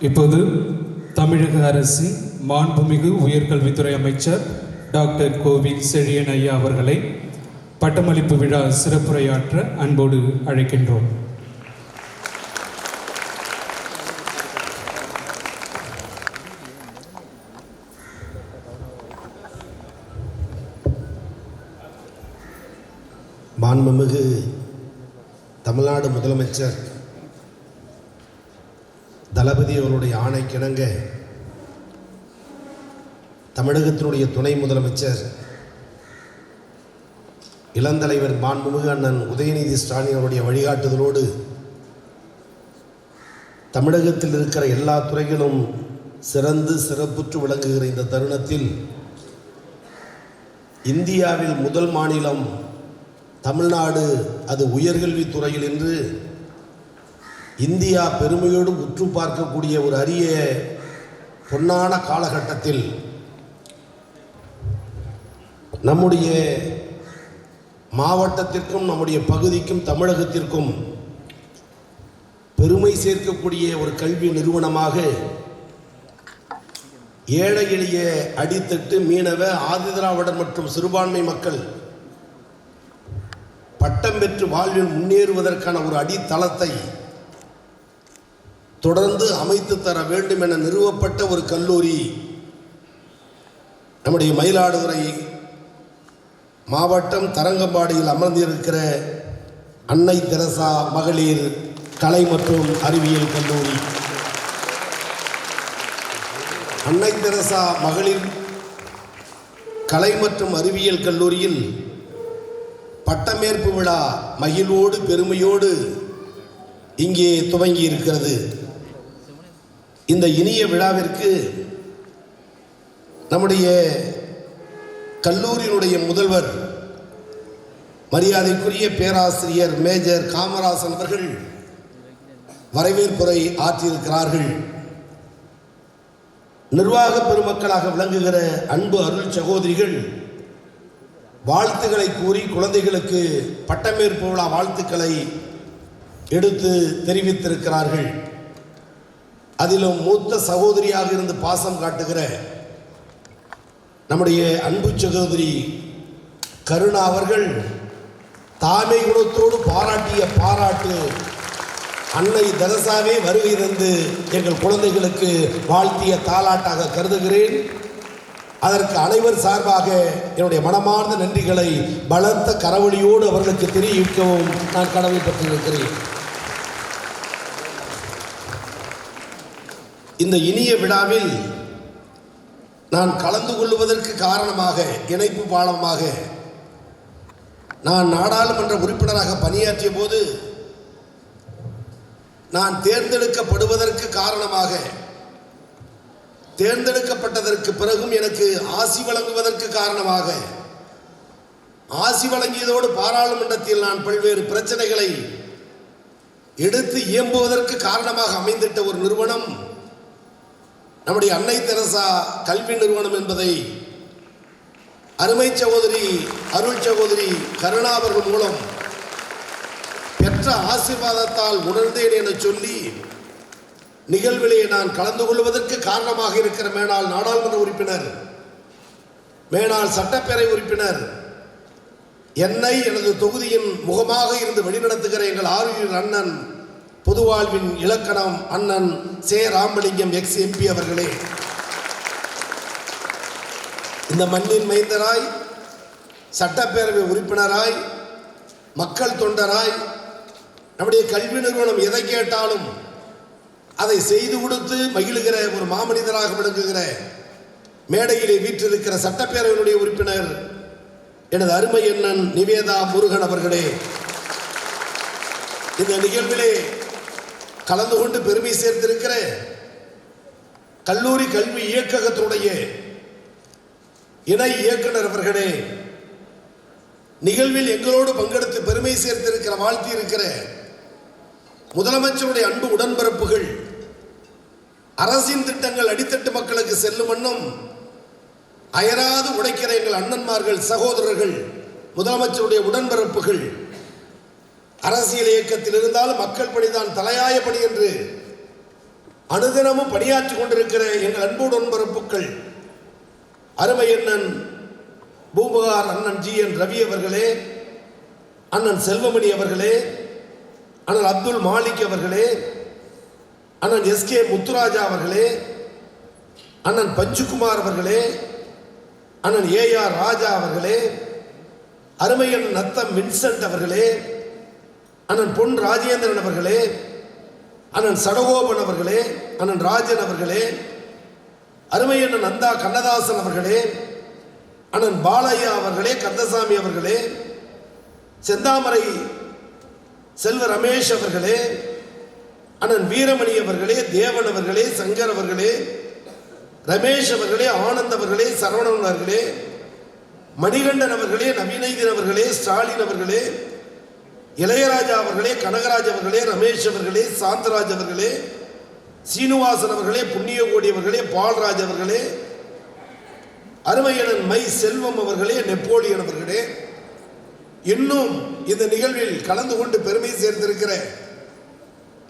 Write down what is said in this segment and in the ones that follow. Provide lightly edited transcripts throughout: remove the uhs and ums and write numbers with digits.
இப்போது தமிழக அரசின் மாண்புமிகு உயர்கல்வித்துறை அமைச்சர் டாக்டர் கோவில் செழியன் ஐயா அவர்களை பட்டமளிப்பு விழா சிறப்புரையாற்ற அன்போடு அழைக்கின்றோம். மாண்புமிகு தமிழ்நாடு முதலமைச்சர் தளபதி அவருடைய ஆணைக்கிணங்க தமிழகத்தினுடைய துணை முதலமைச்சர் இளந்தலைவர் மாண்புமிகு அண்ணன் உதயநிதி ஸ்டாலின் அவருடைய வழிகாட்டுதலோடு தமிழகத்தில் இருக்கிற எல்லா துறைகளும் சிறந்து சிறப்புற்று விளங்குகிற இந்த தருணத்தில் இந்தியாவில் முதல் மாநிலம் தமிழ்நாடு, அது உயர்கல்வித்துறையில் என்று இந்தியா பெருமையோடு உற்று பார்க்கக்கூடிய ஒரு அரிய பொன்னான காலகட்டத்தில் நம்முடைய மாவட்டத்திற்கும் நம்முடைய பகுதிக்கும் தமிழகத்திற்கும் பெருமை சேர்க்கக்கூடிய ஒரு கல்வி நிறுவனமாக ஏழை எளிய அடித்தட்டு மீனவ ஆதிதிராவிடர் மற்றும் சிறுபான்மை மக்கள் பட்டம் பெற்று வாழ்வில் முன்னேறுவதற்கான ஒரு அடித்தளத்தை தொடர்ந்து அமைத்து தர வேண்டும் என நிறுவப்பட்ட ஒரு கல்லூரி நம்முடைய மயிலாடுதுறை மாவட்டம் தரங்கம்பாடியில் அமர்ந்திருக்கிற அன்னை தெரசா மகளிர் கலை மற்றும் அறிவியல் கல்லூரி. அன்னை தெரசா மகளிர் கலை மற்றும் அறிவியல் கல்லூரியில் பட்டமேற்பு விழா மகிழ்வோடு பெருமையோடு இங்கே துவங்கி இருக்கிறது. இந்த இனிய விழாவிற்கு நம்முடைய கல்லூரியினுடைய முதல்வர் மரியாதைக்குரிய பேராசிரியர் மேஜர் காமராசன் அவர்கள் வரவேற்புரை ஆற்றியிருக்கிறார்கள். நிர்வாக பெருமக்களாக விளங்குகிற அன்பு அருள் சகோதரிகள் வாழ்த்துக்களை கூறி குழந்தைகளுக்கு பட்டமேற்பு விழா வாழ்த்துக்களை எடுத்து தெரிவித்திருக்கிறார்கள். அதிலும் மூத்த சகோதரியாக இருந்து பாசம் காட்டுகிற நம்முடைய அன்பு சகோதரி கருணா அவர்கள் தாய்மை குணத்தோடு பாராட்டிய பாராட்டு அன்னை தெரசாவே வருகை தந்து எங்கள் குழந்தைகளுக்கு வாழ்த்திய தாலாட்டாக கருதுகிறேன். அதற்கு அனைவர் சார்பாக என்னுடைய மனமார்ந்த நன்றிகளை பலத்த கரவொலியோடு அவர்களுக்கு தெரிவிக்கவும் நான் கடமைப்பட்டிருக்கிறேன். இந்த இனிய விழாவில் நான் கலந்து கொள்வதற்கு காரணமாக இணைப்பு பாலமாக நான் நாடாளுமன்ற உறுப்பினராக பணியாற்றிய போது நான் தேர்ந்தெடுக்கப்படுவதற்கு காரணமாக தேர்ந்தெடுக்கப்பட்டதற்கு பிறகும் எனக்கு ஆசி வழங்குவதற்கு காரணமாக ஆசி வழங்கியதோடு பாராளுமன்றத்தில் நான் பல்வேறு பிரச்சனைகளை எடுத்து இயம்புவதற்கு காரணமாக அமைந்திட்ட ஒரு நிறுவனம் நம்முடைய அன்னை தெரசா கல்வி நிறுவனம் என்பதை அருமை சகோதரி அருள் சகோதரி கருணா அவர்கள் மூலம் பெற்ற ஆசீர்வாதத்தால் உணர்ந்தேன் என சொல்லி நிகழ்விலே நான் கலந்து கொள்வதற்கு காரணமாக இருக்கிற மேனாள் நாடாளுமன்ற உறுப்பினர், மேனாள் சட்டப்பேரவை உறுப்பினர், என்னை எனது தொகுதியின் முகமாக இருந்து வழிநடத்துகிற எங்கள் ஆளுநர் அண்ணன் பொதுவாழ்வின் இலக்கணம் அண்ணன் சே ராமலிங்கம் எக்ஸ் எம்பி அவர்களே, இந்த மண்ணின் மைந்தராய் சட்டப்பேரவை உறுப்பினராய் மக்கள் தொண்டராய் நம்முடைய கல்வி நிறுவனம் எதை கேட்டாலும் அதை செய்து கொடுத்து மகிழ்கிற ஒரு மாமனிதராக விளங்குகிற மேடையிலே வீற்றிருக்கிற சட்டப்பேரவையினுடைய உறுப்பினர் எனது அருமை அண்ணன் நிவேதா முருகன் அவர்களே, இந்த நிகழ்விலே கலந்து கொண்டு பெருமை சேர்த்திருக்கிற கல்லூரி கல்வி இயக்ககத்துடைய இணை இயக்குனர் அவர்களே, நிகழ்வில் எங்களோடு பங்கெடுத்து பெருமை சேர்த்திருக்கிற வாழ்த்தி இருக்கிற முதலமைச்சருடைய அன்பு உடன்பிறப்புகள், அரசின் திட்டங்கள் அடித்தட்டு மக்களுக்கு செல்லும் வண்ணம் அயராது உழைக்கிற எங்கள் அண்ணன்மார்கள், சகோதரர்கள், முதலமைச்சருடைய உடன்பிறப்புகள், அரசியல் இயக்கத்தில் இருந்தாலும் மக்கள் பணிதான் தலையாய பணி என்று அனுதினமும் பணியாற்றி கொண்டிருக்கிற எங்கள் அன்போடு நண்பரப்புக்கள் அருமை அண்ணன் பூம்புகார் அண்ணன் GN ரவி அவர்களே, அண்ணன் செல்வமணி அவர்களே, அண்ணன் அப்துல் மாலிக் அவர்களே, அண்ணன் SK முத்துராஜா அவர்களே, அண்ணன் பஞ்சுகுமார் அவர்களே, அண்ணன் AR ராஜா அவர்களே, அருமை அண்ணன் நத்தம் வின்சென்ட் அவர்களே, அண்ணன் பொன் ராஜேந்திரன் அவர்களே, அண்ணன் சடகோபன் அவர்களே, அண்ணன் ராஜன் அவர்களே, அருமை அண்ணன் நந்தா கண்ணதாசன் அவர்களே, அண்ணன் பாலையா அவர்களே, கந்தசாமி அவர்களே, செந்தாமரை செல்வ ரமேஷ் அவர்களே, அண்ணன் வீரமணி அவர்களே, தேவன் அவர்களே, சங்கர் அவர்களே, ரமேஷ் அவர்களே, ஆனந்த் அவர்களே, சரவணன் அவர்களே, மணிகண்டன் அவர்களே, நவீனைதன் அவர்களே, ஸ்டாலின் அவர்களே, இளையராஜா அவர்களே, கனகராஜ் அவர்களே, ரமேஷ் அவர்களே, சாந்தராஜ் அவர்களே, சீனிவாசன் அவர்களே, புண்ணியகோடி அவர்களே, பால்ராஜ் அவர்களே, அருமையனன் மை செல்வம் அவர்களே, நெப்போலியன் அவர்களே, இன்னும் இந்த நிகழ்வில் கலந்து கொண்டு பெருமை சேர்ந்திருக்கிற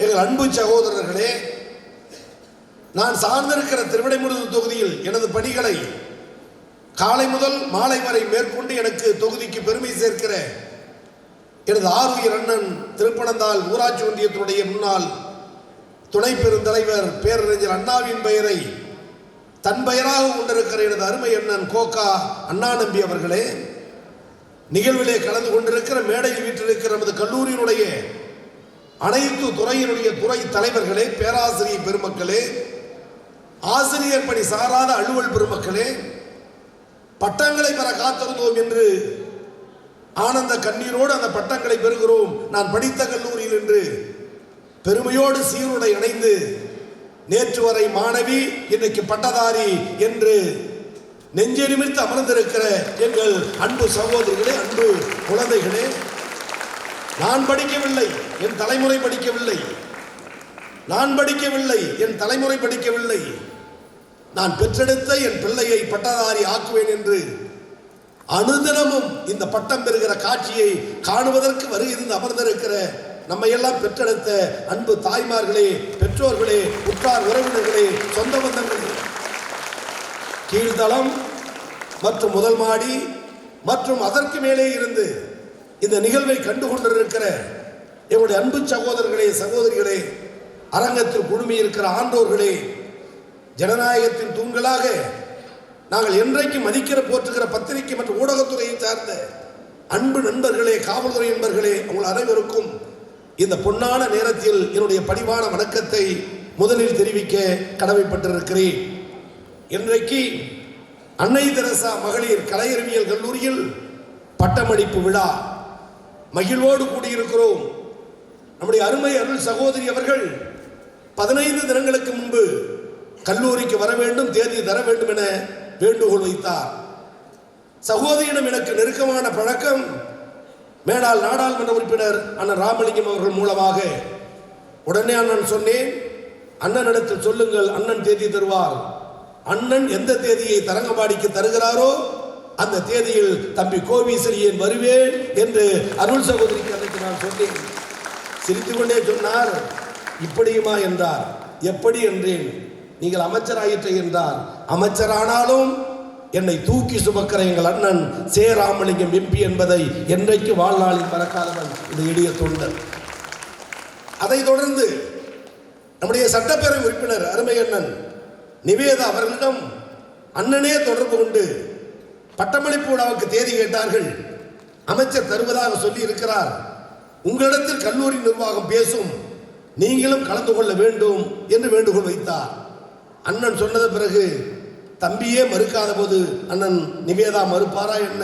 எங்கள் அன்பு சகோதரர்களே, நான் சார்ந்திருக்கிற திருவிடைமுருது தொகுதியில் எனது பணிகளை காலை முதல் மாலை வரை மேற்கொண்டு எனக்கு தொகுதிக்கு பெருமை சேர்க்கிற எனது ஆருயிர் அண்ணன் திருப்பனந்தாள் ஊராட்சி ஒன்றியத்தினுடைய முன்னாள் துணை பெருந்தலைவர் பேரறிஞர் அண்ணாவின் பெயரை தன் பெயராக கொண்டிருக்கிற எனது அருமை அண்ணன் கோகா அண்ணா நம்பி அவர்களே, நிகழ்விலே கலந்து கொண்டிருக்கிற மேடையில் வீற்றிருக்கிற நமது கல்லூரியினுடைய அனைத்து துறையினுடைய துறை தலைவர்களே, பேராசிரியர் பெருமக்களே, ஆசிரியர் பணி சாராத அலுவல் பெருமக்களே, பட்டங்களை பெற காத்திருந்தோம் என்று ஆனந்த கண்ணீரோடு அந்த பட்டங்களை பெறுகிறோம் நான் படித்த கல்லூரியில் என்று பெருமையோடு சீருடை அடைந்து நேற்று வரை மாணவி இன்னைக்கு பட்டதாரி என்று நெஞ்சை நிமிர்த்து அமர்ந்திருக்கிற எங்கள் அன்பு சகோதரிகளே, அன்பு குழந்தைகளே, நான் படிக்கவில்லை, என் தலைமுறை படிக்கவில்லை, நான் படிக்கவில்லை, என் தலைமுறை படிக்கவில்லை, நான் பெற்றெடுத்த என் பிள்ளையை பட்டதாரி ஆக்குவேன் என்று அனுதினமும் இந்த பட்டம் பெறுகிற காட்சியை காணுவதற்கு வருகிறது அமர்ந்திருக்கிற நம்மை எல்லாம் பெற்றெடுத்த அன்பு தாய்மார்களே, பெற்றோர்களே, உற்றார் உறவினர்களே, சொந்த பந்தங்களே, கீழ்தளம் மற்றும் முதல் மாடி மற்றும் அதற்கு மேலே இருந்து இந்த நிகழ்வை கண்டு கொண்டிருக்கிற எங்களுடைய அன்பு சகோதரர்களே, சகோதரிகளே, அரங்கத்தில் குழுமி இருக்கிற ஆண்டோர்களே, ஜனநாயகத்தின் தூண்களாக நாங்கள் என்றைக்கு மதிக்கிற போற்றுகிற பத்திரிகை மற்றும் ஊடகத்துறையை சார்ந்த அன்பு நண்பர்களே, காவல்துறை நண்பர்களே, உங்கள் அனைவருக்கும் இந்த பொன்னான நேரத்தில் என்னுடைய பணிவான வணக்கத்தை முதலில் தெரிவிக்க கடமைப்பட்டிருக்கிறேன். இன்றைக்கு அன்னை தெரசா மகளிர் கலையறிவியல் கல்லூரியில் பட்டமளிப்பு விழா மகிழ்வோடு கூடியிருக்கிறோம். நம்முடைய அருமை அருள் சகோதரி அவர்கள் 15 தினங்களுக்கு முன்பு கல்லூரிக்கு வர வேண்டும், தேதி தர வேண்டும் என வேண்டுகோள் வைத்தார். சகோதரியிடம் எனக்கு நெருக்கமான பழக்கம் மேலாள் நாடாளுமன்ற உறுப்பினர் அண்ணன் ராமலிங்கம் அவர்கள் மூலமாக. உடனே அண்ணன் சொன்னேன், அண்ணனிடத்தில் சொல்லுங்கள், அண்ணன் தேதி தருவார். அண்ணன் எந்த தேதியை தரங்கம்பாடிக்கு தருகிறாரோ அந்த தேதியில் தம்பி கோவிசெழியன் வருவேன் என்று அருள் சகோதரிக்கு அன்றைக்கு நான் சொன்னேன். சிரித்துக்கொண்டே சொன்னார், இப்படியுமா என்றார். எப்படி என்றேன். நீங்கள் அமைச்சராயிற்று என்றார். அமைச்சரானாலும் என்னை தூக்கி சுமக்கிற எங்கள் அண்ணன் சே ராமலிங்கம் எம்பி என்பதை என்றைக்கு வாழ்நாளில் மறக்காதவன் இந்த எளிய தொண்டர். அதைத் தொடர்ந்து நம்முடைய சட்டப்பேரவை உறுப்பினர் அருமை அண்ணன் நிவேதா அவர்களிடம் அண்ணனே தொடர்பு கொண்டு பட்டமளிப்பு விழாவுக்கு தேதி கேட்டார்கள். அமைச்சர் தருவதாக சொல்லி இருக்கிறார். உங்களிடத்தில் கல்லூரி நிர்வாகம் பேசும், நீங்களும் கலந்து கொள்ள வேண்டும் என்று வேண்டுகோள் வைத்தார். அண்ணன் சொன்னது பிறகு தம்பியே மறுக்காத போது அண்ணன் நிவேதா மறுப்பாரா என்ன?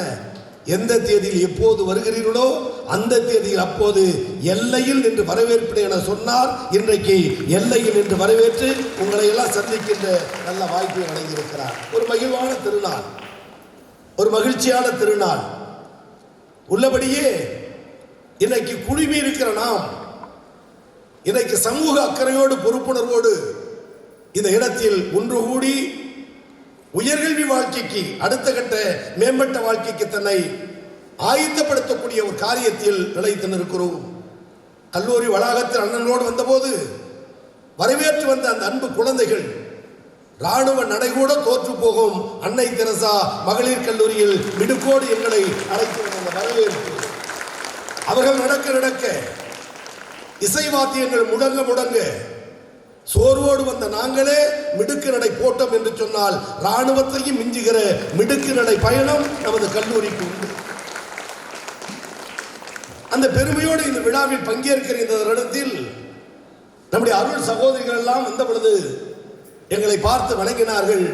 எந்த தேதியில் எப்போது வருகிறீர்களோ அந்த தேதியில் அப்போது எல்லையில் நின்று வரவேற்பு என சொன்னார். இன்றைக்கு எல்லையில் நின்று வரவேற்று உங்களை எல்லாம் சந்திக்கின்ற நல்ல வாய்ப்பை வழங்கியிருக்கிறார். ஒரு மகிழ்வான திருநாள், ஒரு மகிழ்ச்சியான திருநாள். உள்ளபடியே இன்னைக்கு குழுமி இருக்கிற நாம் இன்னைக்கு சமூக அக்கறையோடு பொறுப்புணர்வோடு இந்த இடத்தில் ஒன்று கூடி உயர்கல்வி வாழ்க்கைக்கு, அடுத்த கட்ட மேம்பட்ட வாழ்க்கைக்கு தன்னை ஆயத்தப்படுத்தக்கூடிய ஒரு காரியத்தில் நிலைத்து நிற்கிறோம். கல்லூரி வளாகத்தில் அண்ணனோடு வந்தபோது வரவேற்று வந்த அந்த அன்பு குழந்தைகள் ராணுவ நடைகூட தோற்று போகும் அன்னை தெரசா மகளிர் கல்லூரியில் மிடுக்கோடு எங்களை அழைத்து வந்த வரவேற்பு. அவர்கள் நடக்க இசை வாத்தியங்கள் முடங்க சோர்வோடு வந்த நாங்களே மிடுக்கு நடை போட்டோம் என்று சொன்னால் ராணுவத்தையும் மிஞ்சுகிற மிடுக்கு நடை பயணம் நமது கல்லூரிக்கு உண்டு. அந்த பெருமையோடு இந்த விழாவில் பங்கேற்கிற இந்த இடத்தில் நம்முடைய அருள் சகோதரிகள் எல்லாம் வந்த பொழுது எங்களை பார்த்து வணங்கினார்கள்.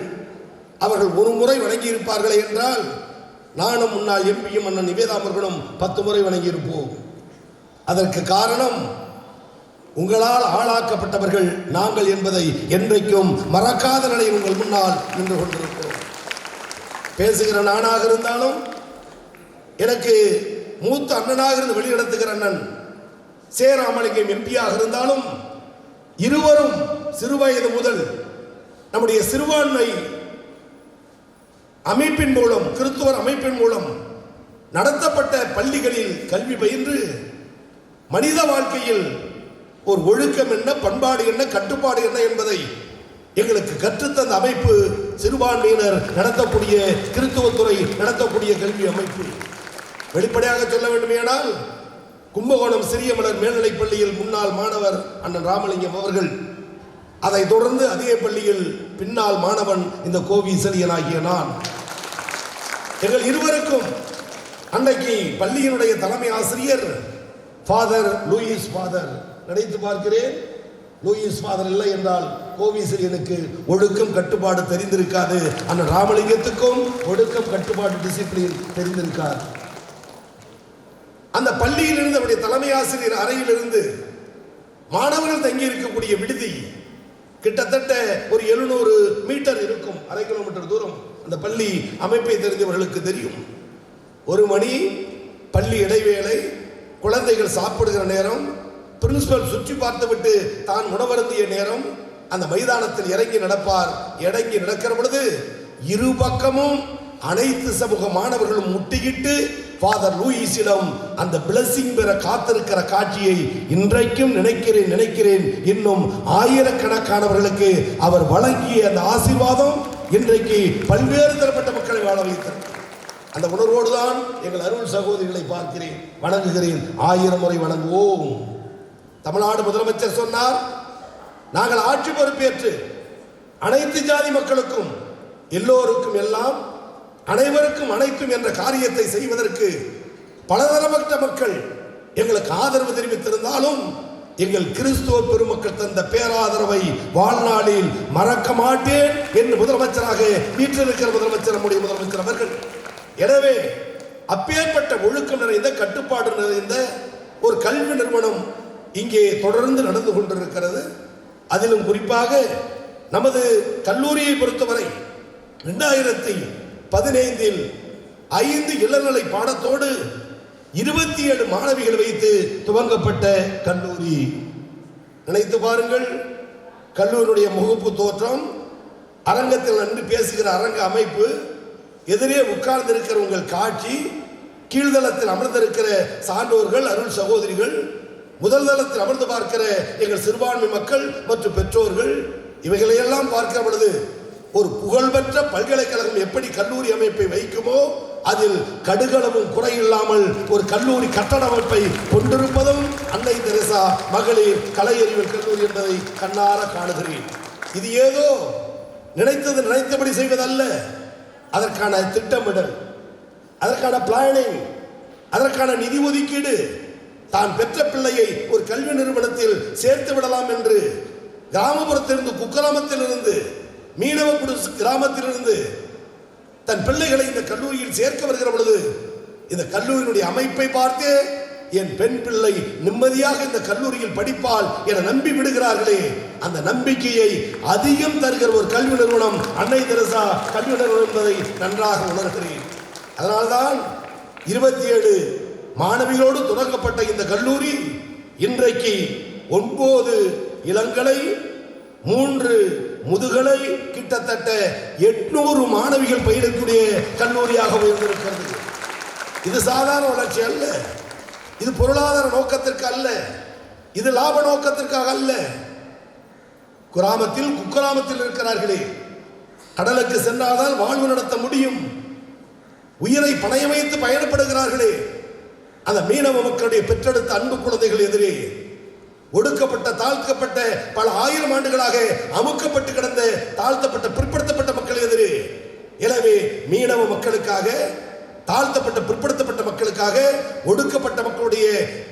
அவர்கள் ஒரு முறை வணங்கி இருப்பார்களே என்றால் நானும் முன்னாள் எம்பியும் அண்ணன் நிவேதாமர்களும் 10 முறை வணங்கியிருப்போம். அதற்கு காரணம் உங்களால் ஆளாக்கப்பட்டவர்கள் நாங்கள் என்பதை என்றைக்கும் மறக்காத நிலையில் உங்கள் முன்னால் நின்று கொண்டிருக்கிறோம். பேசுகிற நானாக இருந்தாலும் எனக்கு மூத்த அண்ணனாக இருந்து வெளிநடத்துகிற அண்ணன் சேராமலிங்கம் எம்பியாக இருந்தாலும் இருவரும் சிறுவயது முதல் நம்முடைய சிறுபான்மை அமைப்பின் மூலம் கிறிஸ்துவர் அமைப்பின் மூலம் நடத்தப்பட்ட பள்ளிகளில் கல்வி பயின்று மனித வாழ்க்கையில் ஒரு ஒழுக்கம் என்ன, பண்பாடு என்ன, கட்டுப்பாடு என்ன என்பதை எங்களுக்கு கற்றுத்தந்த அமைப்பு சிறுபான்மையினர் நடத்தக்கூடிய கிறிஸ்துவத்துறை நடத்தக்கூடிய கல்வி அமைப்பு. வெளிப்படையாக சொல்ல வேண்டுமேனால் கும்பகோணம் சிறிய மலர் மேல்நிலைப் பள்ளியில் முன்னாள் மாணவர் அண்ணன் ராமலிங்கம் அவர்கள், அதை தொடர்ந்து அதே பள்ளியில் பின்னால் மாணவன் இந்த கோவி செலியனாகிய நான். எங்கள் இருவருக்கும் அன்றைக்கு பள்ளியினுடைய தலைமை ஆசிரியர் ஃபாதர் லூயிஸ் ஃபாதர். நினைத்து பார்க்கிறேன், லூயிஸ் ஃபாதர் இல்லை என்றால் கோவி செலியனுக்கு ஒழுக்கம் கட்டுப்பாடு தெரிந்திருக்காது. அண்ணன் ராமலிங்கத்துக்கும் ஒழுக்கம் கட்டுப்பாடு டிசிப்ளின் தெரிந்திருக்காது. அந்த பள்ளியில் இருந்து அவருடைய தலைமை ஆசிரியர் அறையில் இருந்து மாணவர்கள் தங்கி இருக்கக்கூடிய விடுதி கிட்டத்தட்ட ஒரு 700 மீட்டர் இருக்கும், 1/2 கிலோமீட்டர் தூரம். அந்த பள்ளி அமைப்பை தெரிந்தவர்களுக்கு தெரியும். 1 மணி பள்ளி இடைவேளை, குழந்தைகள் சாப்பிடுகிற நேரம், பிரின்சிபல் சுற்றி பார்த்துவிட்டு தான் உணவருந்திய நேரம் அந்த மைதானத்தில் இறங்கி நடப்பார். இறங்கி நடக்கிற பொழுது இரு பக்கமும் அனைத்து சமூக மாணவர்களும் முட்டிக்கிட்டு ஃபாதர் லூயிஸிடம் அந்த பிளஸிங் பெற காத்திருக்கிற காட்சியை இன்றைக்கும் நினைக்கிறேன். இன்னும் ஆயிரக்கணக்கானவர்களுக்கு அவர் வழங்கிய அந்த ஆசீர்வாதம் இன்றைக்கு பல்வேறு தரப்பட்ட மக்களை வாழ வைத்தார். அந்த உணர்வோடு தான் எங்கள் அருள் சகோதரிகளை பார்க்கிறேன், வணங்குகிறேன். 1000 முறை வணங்குவோம். தமிழ்நாடு முதலமைச்சர் சொன்னார், நாங்கள் ஆட்சி பொறுப்பேற்று அனைத்து ஜாதி மக்களுக்கும் எல்லோருக்கும் எல்லாம் அனைவருக்கும் அனைத்தும் என்ற காரியத்தை செய்வதற்கு பலதரப்பட்ட மக்கள் எங்களுக்கு ஆதரவு தெரிவித்திருந்தாலும் எங்கள் கிறிஸ்துவ பெருமக்கள் தந்த பேராதரவை வாழ்நாளில் மறக்க மாட்டேன் என்று முதலமைச்சராக வீற்றிருக்கிற முதலமைச்சர் நம்முடைய முதலமைச்சர் அவர்கள். எனவே அப்பேற்பட்ட ஒழுக்கம் நிறைந்த கட்டுப்பாடு நிறைந்த ஒரு கல்வி நிறுவனம் இங்கே தொடர்ந்து நடந்து கொண்டிருக்கிறது. அதிலும் குறிப்பாக நமது கல்லூரியை பொறுத்தவரை 2015 5 இளநிலை பாடத்தோடு 27 மாணவிகள் வைத்து துவங்கப்பட்ட கல்லூரி. நினைத்து பாருங்கள், கல்லூரியுடைய முகப்பு தோற்றம், அரங்கத்தில் நின்று பேசுகிற அரங்க அமைப்பு, எதிரே உட்கார்ந்து இருக்கிற உங்கள் காட்சி, கீழ்தளத்தில் அமர்ந்திருக்கிற சான்றோர்கள் அருள் சகோதரிகள், முதல் தளத்தில் அமர்ந்து பார்க்கிற எங்கள் சிறுபான்மை மக்கள் மற்றும் பெற்றோர்கள், இவைகளையெல்லாம் பார்க்கிற பொழுது ஒரு புகழ்பெற்ற பல்கலைக்கழகம் எப்படி கல்லூரி அமைப்பை வைக்குமோ அதில் கடுகளவும் குறையில்லாமல் ஒரு கல்லூரி கட்டட அமைப்பை கொண்டிருப்பதும் அன்னை தெரசா மகளிர் கலை அறிவியல் கல்லூரி என்பதை கண்ணார காணுகிறேன். இது ஏதோ நினைத்தபடி செய்வதல்ல. அதற்கான திட்டமிடல், அதற்கான பிளானிங், அதற்கான நிதி ஒதுக்கீடு, தான் பெற்ற பிள்ளையை ஒரு கல்வி நிறுவனத்தில் சேர்த்து விடலாம் என்று கிராமப்புறத்திலிருந்து, குக்கிராமத்திலிருந்து, மீனவ கிராமத்திலிருந்து தன் பிள்ளைகளை இந்த கல்லூரியில் சேர்க்க வருகிற பொழுது இந்த கல்லூரியினுடைய அமைப்பை பார்த்து என் பெண் பிள்ளை நிம்மதியாக இந்த கல்லூரியில் படிப்பால் என நம்பி விடுகிறார்களே, அந்த நம்பிக்கையை அதிகம் தருகிற ஒரு கல்வி நிறுவனம் அன்னை தெரசா கல்வி நிறுவனம் என்பதை நன்றாக உணர்கிறேன். அதனால்தான் 27 மாணவிகளோடு தொடங்கப்பட்ட இந்த கல்லூரி இன்றைக்கு 9 இளங்கலை, 3 முதுகலை, கிட்டத்தட்ட 800 மாணவிகள் பயிலக்கூடிய கல்லூரியாக உயர்ந்திருக்கிறது. இது சாதாரண வளர்ச்சி அல்ல, இது பொருளாதார நோக்கத்திற்கு அல்ல, இது லாப நோக்கத்திற்காக அல்ல. கிராமத்தில் குக்கிராமத்தில் இருக்கிறார்களே, கடலுக்கு சென்றால்தான் வாழ்வு நடத்த முடியும், உயிரை பணயம் வைத்து பயணப்படுகிறார்களே, அந்த மீனவ மக்களுடைய பெற்றெடுத்த அன்பு குழந்தைகள் எதிரே ஒடுக்கப்பட்ட தாழ்த்தப்பட்ட பல ஆயிரம் ஆண்டுகளாக அமுக்கப்பட்டு கிடந்த தாழ்த்தப்பட்ட பிற்படுத்தப்பட்ட மக்கள் எதிரே. எனவே மீனவ மக்களுக்காக, தாழ்த்தப்பட்ட பிற்படுத்தப்பட்ட மக்களுக்காக, ஒடுக்கப்பட்ட மக்களுடைய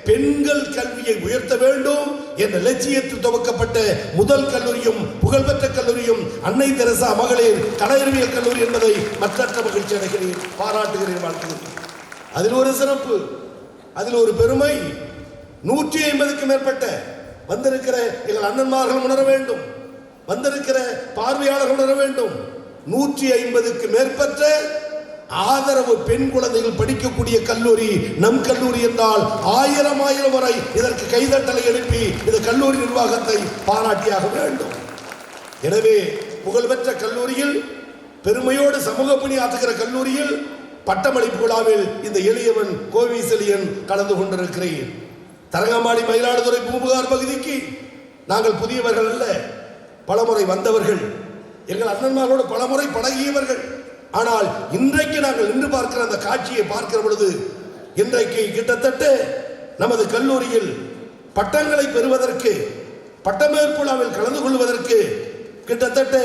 பெண்கள் கல்வியை உயர்த்த வேண்டும் என்ற லட்சியத்தில் துவக்கப்பட்ட முதல் கல்லூரியும் புகழ்பெற்ற கல்லூரியும் அன்னை தெரசா மகளிர் கலை அறிவியல் கல்லூரி என்பதை மற்றற்ற மகிழ்ச்சி அடைகிறேன், பாராட்டுகிறேன், வாழ்த்துகிறேன். அதில் ஒரு சிறப்பு, அதில் ஒரு பெருமை. 150க்கு மேற்பட்ட வந்திருக்கிற எங்கள் அண்ணன்மார்கள் உணர வேண்டும், வந்திருக்கிற பார்வையாளர்கள் உணர வேண்டும். 150க்கு மேற்பட்ட ஆதரவு பெண் குழந்தைகள் படிக்கக்கூடிய கல்லூரி நம் கல்லூரி என்றால் 1000 வரை இதற்கு கைதட்டலை எழுப்பி இந்த கல்லூரி நிர்வாகத்தை பாராட்டியாக வேண்டும். எனவே புகழ்பெற்ற கல்லூரியில், பெருமையோடு சமூக பணியாற்றுகிற கல்லூரியில் பட்டமளிப்பு விழாவில் இந்த எளியவன் கோவி செழியன் கலந்து கொண்டிருக்கிறேன். தரங்கம்பாடி மயிலாடுதுறை பூம்புகார் பகுதிக்கு நாங்கள் புதியவர்கள் அல்ல, பலமுறை வந்தவர்கள், எங்கள் அண்ணன்மாரோடு பலமுறை பழகியவர்கள். ஆனால் இன்றைக்கு நாங்கள் நின்று பார்க்கிற அந்த காட்சியை பார்க்கிற பொழுது, இன்றைக்கு கிட்டத்தட்ட நமது கல்லூரியில் பட்டங்களை பெறுவதற்கு, பட்டமளிப்பு விழாவில் கலந்து கொள்வதற்கு கிட்டத்தட்ட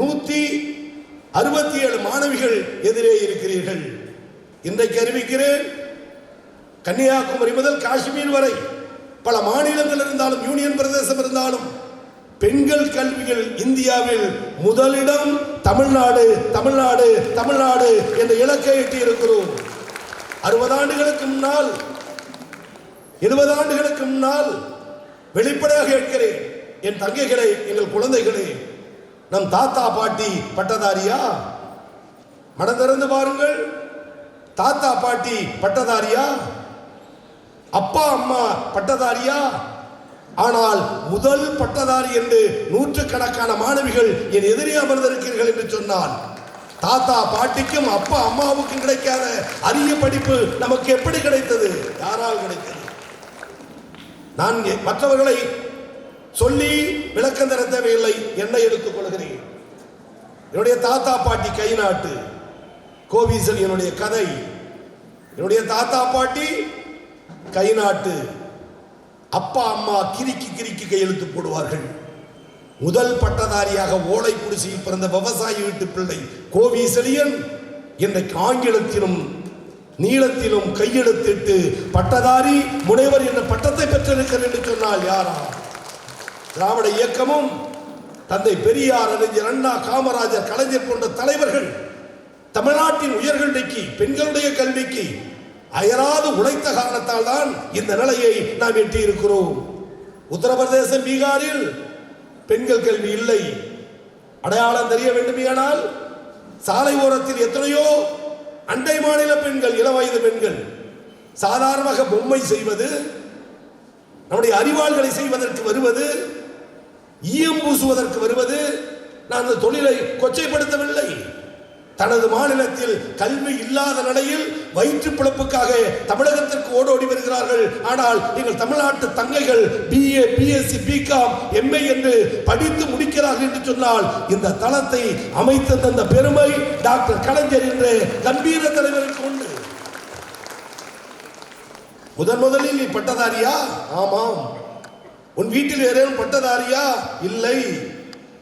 167 மாணவிகள் எதிரே இருக்கிறீர்கள். இன்றைக்கு அறிவிக்கிறேன், கன்னியாகுமரி முதல் காஷ்மீர் வரை பல மாநிலங்கள் இருந்தாலும், யூனியன் பிரதேசம் இருந்தாலும், பெண்கள் கல்வியில் இந்தியாவில் முதலிடம் தமிழ்நாடு, தமிழ்நாடு, தமிழ்நாடு என்ற இலக்கை எட்டி இருக்கிறோம். 60 ஆண்டுகளுக்கு முன்னால், 70 ஆண்டுகளுக்கு முன்னால் வெளிப்படையாக கேட்கிறேன், என் தங்கைகளே, எங்கள் குழந்தைகளே, நம் தாத்தா பாட்டி பட்டதாரியா? மனம் திறந்து பாருங்கள். தாத்தா பாட்டி பட்டதாரியா? அப்பா அம்மா பட்டதாரியா? ஆனால் முதல் பட்டதாரி என்று 100கணக்கான மாணவிகள் என் எதிரே அமர்ந்திருக்கிறீர்கள் என்று சொன்னால், தாத்தா பாட்டிக்கும் அப்பா அம்மாவுக்கும் கிடைக்காத அரிய படிப்பு நமக்கு எப்படி கிடைத்தது? யாரால் கிடைத்தது? நான் மற்றவர்களை சொல்லி விளக்கம் தர தேவையில்லை, என்னை எடுத்துக் கொள்கிறேன். என்னுடைய தாத்தா பாட்டி கை நாட்டு கோவிசல் என்னுடைய கதை. என்னுடைய தாத்தா பாட்டி கை நாட்டு, அப்பா அம்மா கிறுக்கி கிறுக்கி கையெழுத்து போடுவார்கள். முதல் பட்டதாரியாக ஓலை குடிசையில் பிறந்த விவசாயி வீட்டு பிள்ளை கோவி செழியன் இன்றைக்கு ஆங்கிலத்திலும் நீளத்திலும் கையெழுத்திட்டு பட்டதாரி முனைவர் என்ற பட்டத்தை பெற்றிருக்கிறார் என்று சொன்னால் யாரா? திராவிட இயக்கமும் தந்தை பெரியார், அறிஞர் அண்ணா, காமராஜர், கலைஞர் போன்ற தலைவர்கள் தமிழ்நாட்டின் உயர்கல்விக்கு, பெண்களுடைய கல்விக்கு அயராது உழைத்த காரணத்தால் தான் இந்த நிலையை நாம் எட்டி இருக்கிறோம். உத்தரப்பிரதேசம், பீகாரில் பெண்கள் கல்வி இல்லை. அடையாளம் தெரிய வேண்டுமானால் சாலை ஓரத்தில் எத்தனையோ அண்டை மாநில பெண்கள், இளவயது பெண்கள் சாதாரணமாக பொம்மை செய்வது, நம்முடைய அறிவாள்களை செய்வதற்கு வருவது, ஈயம் பூசுவதற்கு வருவது. நான் அந்த தொழிலை கொச்சைப்படுத்தவில்லை. தனது மாநிலத்தில் கல்வி இல்லாத நிலையில் வயிற்று பிழப்புக்காக தமிழகத்திற்கு ஓடோடி வருகிறார்கள். ஆனால் எங்கள் தமிழ்நாட்டு தங்கைகள் BA, BSc, BCom, MA என்று படித்து முடிக்கிறார்கள் என்று சொன்னால், இந்த தளத்தை அமைத்த தந்த பெருமை டாக்டர் கலைஞர் என்ற கம்பீர தலைவருக்கு உண்டு. முதலில் நீ பட்டதாரியா? ஆமாம். உன் வீட்டில் யாரேனும் பட்டதாரியா? இல்லை.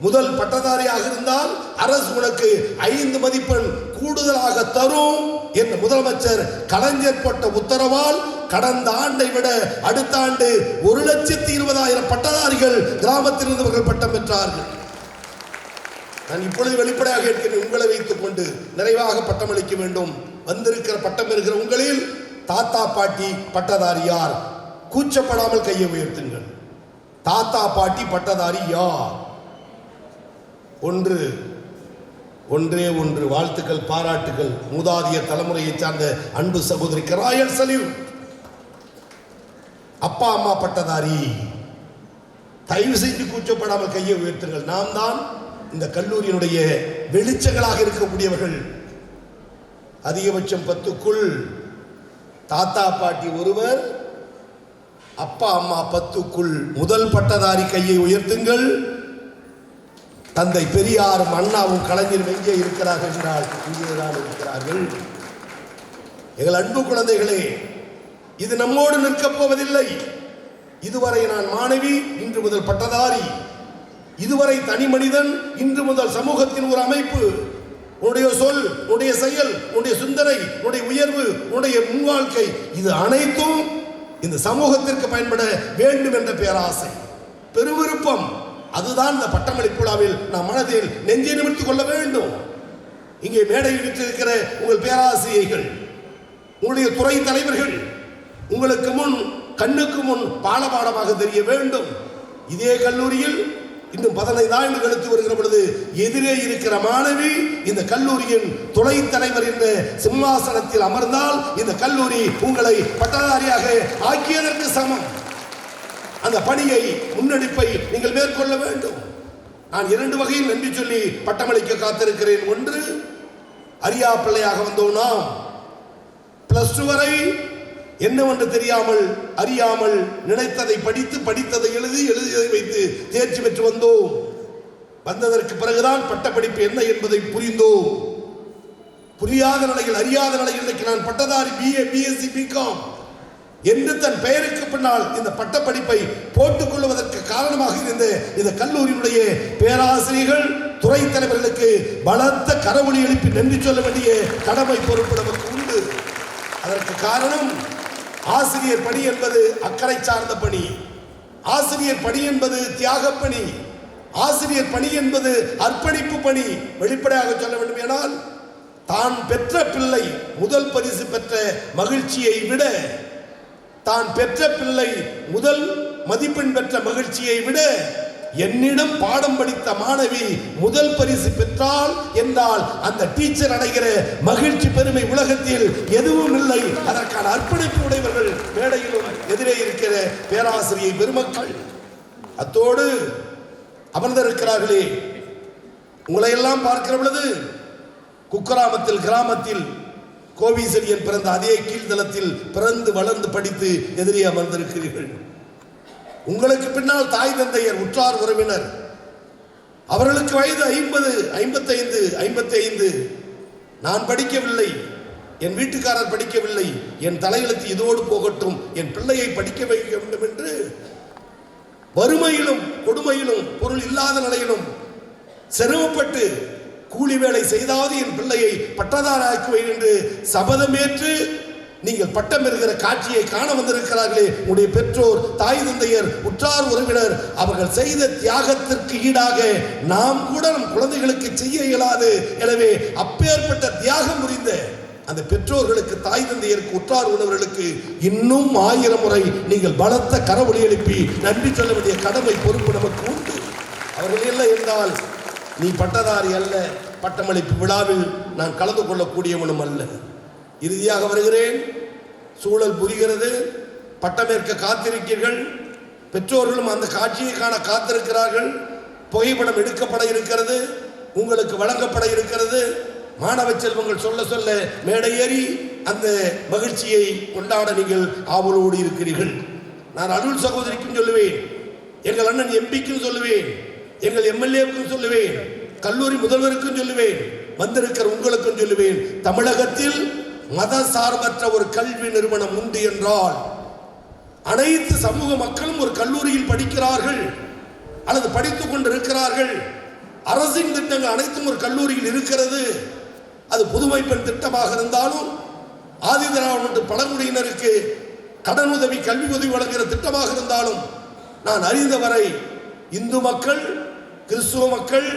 முதல் பட்டதாரியாக இருந்தால் அரசு உனக்கு 5 மதிப்பெண் கூடுதலாக தரும் என்று முதலமைச்சர் கலைஞர் போட்ட உத்தரவால் கடந்த ஆண்டை விட அடுத்த ஆண்டு 1,20,000 பட்டதாரிகள் கிராமத்தில் இருந்தவர்கள் பட்டம் பெற்றார்கள். நான் இப்பொழுது வெளிப்படையாக இருக்கிறேன், உங்களை வைத்துக் கொண்டு நிறைவாக பட்டம் அளிக்க வேண்டும். வந்திருக்கிற பட்டம் பெறுகிற உங்களில் தாத்தா பாட்டி பட்டதாரி யார்? கூச்சப்படாமல் கையை உயர்த்துங்கள். தாத்தா பாட்டி பட்டதாரி யார்? ஒன்றே ஒன்று. வாழ்த்துக்கள், பாராட்டுகள். மூதாதிய தலைமுறையை சார்ந்த அன்பு சகோதரிக்கு ராயல் சல்யூட். அப்பா அம்மா பட்டதாரி, தயவு செய்து கூச்சப்படாமல் கையை உயர்த்துங்கள். நாம் தான் இந்த கல்லூரியினுடைய வெளிச்சங்களாக இருக்கக்கூடியவர்கள். அதிகபட்சம் 10க்குள் தாத்தா பாட்டி ஒருவர், அப்பா அம்மா 10க்குள். முதல் பட்டதாரி கையை உயர்த்துங்கள். தந்தை பெரியாரும் அண்ணாவும் கலைஞரும் எங்கே இருக்கிறார்கள் என்றால் இங்கேதான் இருக்கிறார்கள். எங்கள் அன்பு குழந்தைகளே, இது நம்மோடு நிற்கப் போவதில்லை. இதுவரை நான் மாணவி, இன்று முதல் பட்டதாரி. இதுவரை தனி மனிதன், இன்று முதல் சமூகத்தின் ஒரு அமைப்பு. உன்னுடைய சொல், உன்னுடைய செயல், உன்னுடைய சிந்தனை, உன்னுடைய உயர்வு, உன்னுடைய முன்வாழ்க்கை, இது அனைத்தும் இந்த சமூகத்திற்கு பயன்பட வேண்டும் என்ற பேராசை, பெருவிருப்பம், அதுதான் இந்த பட்டமளிப்பு விழாவில் நாம் மனதில் நெஞ்சை நிமிர்த்திக் கொள்ள வேண்டும். இங்கே மேடையில் விற்றிருக்கிற உங்கள் பேராசிரியர்கள், உங்களுடைய துறை தலைவர்கள் உங்களுக்கு முன், கண்ணுக்கு முன் பாடமாக தெரிய வேண்டும். இதே கல்லூரியில் இன்னும் 15 ஆண்டு கழித்து வருகிற பொழுது எதிரே இருக்கிற மாணவி இந்த கல்லூரியின் துணை தலைவர் என்ற சிம்மாசனத்தில் அமர்ந்தால் இந்த கல்லூரி உங்களை பட்டதாரியாக ஆக்கியதற்கு சமம். அந்த பணியை, முன்னெடுப்பை நீங்கள் மேற்கொள்ள வேண்டும். நான் 2 வகையில் நன்றி சொல்லி பட்டமளிக்க காத்திருக்கிறேன். ஒன்று, அரியா பிள்ளையாக வந்தோம் நாம். +2 வரை என்னவென்று தெரியாமல், அறியாமல், நினைத்ததை படித்து, படித்ததை எழுதி, எழுதியதை வைத்து தேர்ச்சி பெற்று வந்தோம். வந்ததற்கு பிறகுதான் பட்டப்படிப்பு என்ன என்பதை புரிந்தோம். புரியாத நிலையில், அறியாத நிலையில் இன்றைக்கு நான் பட்டதாரி BA, BSc, BCom என்று தன் பெயருக்கு பின்னால் இந்த பட்டப்படிப்பை போட்டுக் கொள்வதற்கு காரணமாக இருந்த இந்த கல்லூரியினுடைய பேராசிரியர்கள், துறை தலைவர்களுக்கு பலத்த கரவொலி எழுப்பி நன்றி சொல்ல வேண்டிய கடமை, பொறுப்பு நமக்கு உண்டு. அதற்கு காரணம், ஆசிரியர் பணி என்பது அக்கறை சார்ந்த பணி. ஆசிரியர் பணி என்பது தியாக பணி. ஆசிரியர் பணி என்பது அர்ப்பணிப்பு பணி. வெளிப்படையாக சொல்ல வேண்டுமானால், தான் பெற்ற பிள்ளை முதல் பரிசு பெற்ற மகிழ்ச்சியை விட, தான் பெற்ற பிள்ளை முதல் மதிப்பெண் பெற்ற மகிழ்ச்சியை விட, என்னிடம் பாடம் படித்த மாணவி முதல் பரிசு பெற்றால் என்றால் அந்த டீச்சர் அடைகிற மகிழ்ச்சி, பெருமை உலகத்தில் எதுவும் இல்லை. அதற்கான அர்ப்பணிப்பு உடையவர்கள் மேடையிலும் எதிரே இருக்கிற பேராசிரியை பெருமக்கள். அத்தோடு அமர்ந்திருக்கிறார்களே, உங்களை எல்லாம் பார்க்கிற பொழுது குக்கிராமத்தில், கிராமத்தில் கோவிசெழியன் பிறந்த அதே கீழ்தளத்தில் பிறந்து வளர்ந்து படித்து எதிரே அமர்ந்திருக்கிறீர்கள். உங்களுக்கு பின்னால் தாய் தந்தையர், உற்றார் உறவினர், அவர்களுக்கு வயது 50, 55, 55. நான் படிக்கவில்லை, என் வீட்டுக்காரர் படிக்கவில்லை, என் தலையெழுத்து இதோடு போகட்டும், என் பிள்ளையை படிக்க வைக்க வேண்டும் என்று வறுமையிலும், கொடுமையிலும், பொருள் இல்லாத நிலையிலும் சிரமப்பட்டு கூலி வேலை செய்தாவது என் பிள்ளையை பட்டதாராக்குவேன் என்று சபதமேற்று நீங்கள் பட்டம் பெறுகிற காட்சியை காண வந்திருக்கிறார்களே, உங்களுடைய பெற்றோர், தாய் தந்தையர், உற்றார் உறவினர், அவர்கள் செய்த தியாகத்திற்கு ஈடாக நாம் கூட நம் குழந்தைகளுக்கு செய்ய இயலாது. எனவே அப்பேற்பட்ட தியாகம் புரிந்த அந்த பெற்றோர்களுக்கு, தாய் தந்தையருக்கு, உற்றார் உறவினர்களுக்கு இன்னும் 1000 முறை நீங்கள் பலத்த கரவொலி எழுப்பி நன்றி சொல்ல வேண்டிய கடமை, பொறுப்பு நமக்கு உண்டு. அவர்கள் இல்லை என்றால் நீ பட்டதாரி அல்ல, பட்டமளிப்பு விழாவில் நான் கலந்து கொள்ளக்கூடியவனும் அல்ல. இறுதியாக வருகிறேன். சூழல் புரிகிறது, பட்டமேற்க காத்திருக்கிறீர்கள். பெற்றோர்களும் அந்த காட்சியை காண காத்திருக்கிறார்கள். புகைப்படம் எடுக்கப்பட இருக்கிறது, உங்களுக்கு வழங்கப்பட இருக்கிறது. மாணவ செல்வங்கள் சொல்ல சொல்ல மேடையேறி அந்த மகிழ்ச்சியை கொண்டாட நீங்கள் ஆவலோடு இருக்கிறீர்கள். நான் அருள் சகோதரிக்கும் சொல்லுவேன், எங்கள் அண்ணன் எம்பிக்கும் சொல்லுவேன், எங்கள் MLAவுக்கும் சொல்லுவேன், கல்லூரி முதல்வருக்கும் சொல்லுவேன், வந்திருக்கிற உங்களுக்கும் சொல்லுவேன். தமிழகத்தில் மத சார்பற்ற ஒரு கல்வி நிறுவனம் உண்டு என்றால் அனைத்து சமூக மக்களும் ஒரு கல்லூரியில் படிக்கிறார்கள் அல்லது படித்துக் கொண்டிருக்கிறார்கள். அரசின் திட்டங்கள் அனைத்தும் ஒரு கல்லூரியில் இருக்கிறது. அது புதுமை பெண் திட்டமாக இருந்தாலும், ஆதிதிராவிட பழங்குடியினருக்கு கடனுதவி, கல்வி உதவி வழங்குகிற திட்டமாக இருந்தாலும், நான் அறிந்தவரை இந்து மக்கள், கிறிஸ்துவ மக்கள்,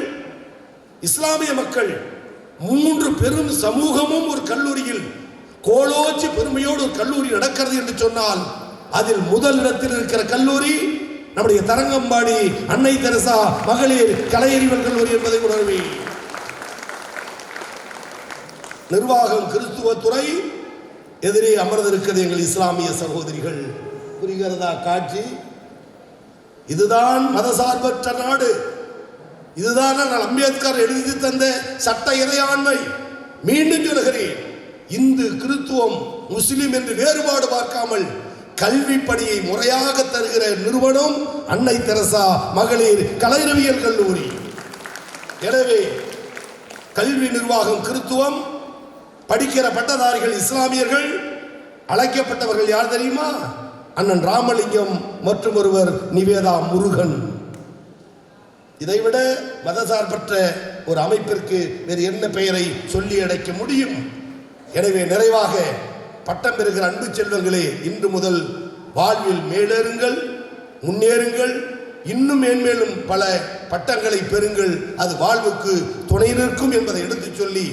இஸ்லாமிய மக்கள் 3 பெரும் சமூகமும் ஒரு கல்லூரியில் கோலோச்சி பெருமையோடு ஒரு கல்லூரி நடக்கிறது என்று சொன்னால், அதில் முதல் இடத்தில் இருக்கிற கல்லூரி நம்முடைய தரங்கம்பாடி அன்னை தெரசா மகளிர் கலையறிவல் கல்லூரி என்பதை உணர்வே. நிர்வாகம் கிறிஸ்துவத்துறை, எதிரே அமர்ந்திருக்கிறது எங்கள் இஸ்லாமிய சகோதரிகள். புரிகிறதா காட்சி? இதுதான் மதசார்பற்ற நாடு. இதுதான் நான் அம்பேத்கர் எழுதி தந்த சட்ட இறையாண்மை. மீண்டும் சொல்கிறேன், இந்து, கிறிஸ்துவம், முஸ்லிம் என்று வேறுபாடு பார்க்காமல் கல்வி பணியை முறையாக தருகிற நிறுவனம் அன்னை தெரசா மகளிர் கலையறிவியல் கல்லூரி. எனவே கல்வி நிர்வாகம் கிறித்துவம், படிக்கிற பட்டதாரிகள் இஸ்லாமியர்கள், அழைக்கப்பட்டவர்கள் யார் தெரியுமா? அண்ணன் ராமலிங்கம் மற்றும் ஒருவர் நிவேதா முருகன். இதைவிட மதசார்பற்ற ஒரு அமைப்பிற்கு வேறு என்ன பெயரை சொல்லி அடைக்க முடியும்? எனவே நிறைவாக பட்டம் பெறுகிற அன்பு செல்வங்களே, இன்று முதல் வாழ்வில் மேலேறுங்கள், முன்னேறுங்கள், இன்னும் மேன்மேலும் பல பட்டங்களை பெறுங்கள். அது வாழ்வுக்கு துணை நிற்கும் என்பதை எடுத்துச் சொல்லி,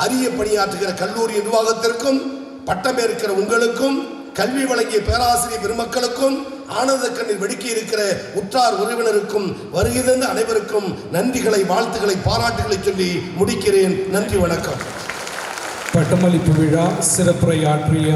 அரிய பணியாற்றுகிற கல்லூரி நிர்வாகத்திற்கும், பட்டம் இருக்கிற உங்களுக்கும், கல்வி வழங்கிய பேராசிரியர் பெருமக்களுக்கும், ஆனந்த கண்ணில் வெடிக்க இருக்கிற உற்றார் உறவினருக்கும், வருகை தந்த அனைவருக்கும் நன்றிகளை, வாழ்த்துக்களை, பாராட்டுகளை சொல்லி முடிக்கிறேன். நன்றி, வணக்கம். பட்டமளிப்பு விழா சிறப்புரையாற்றிய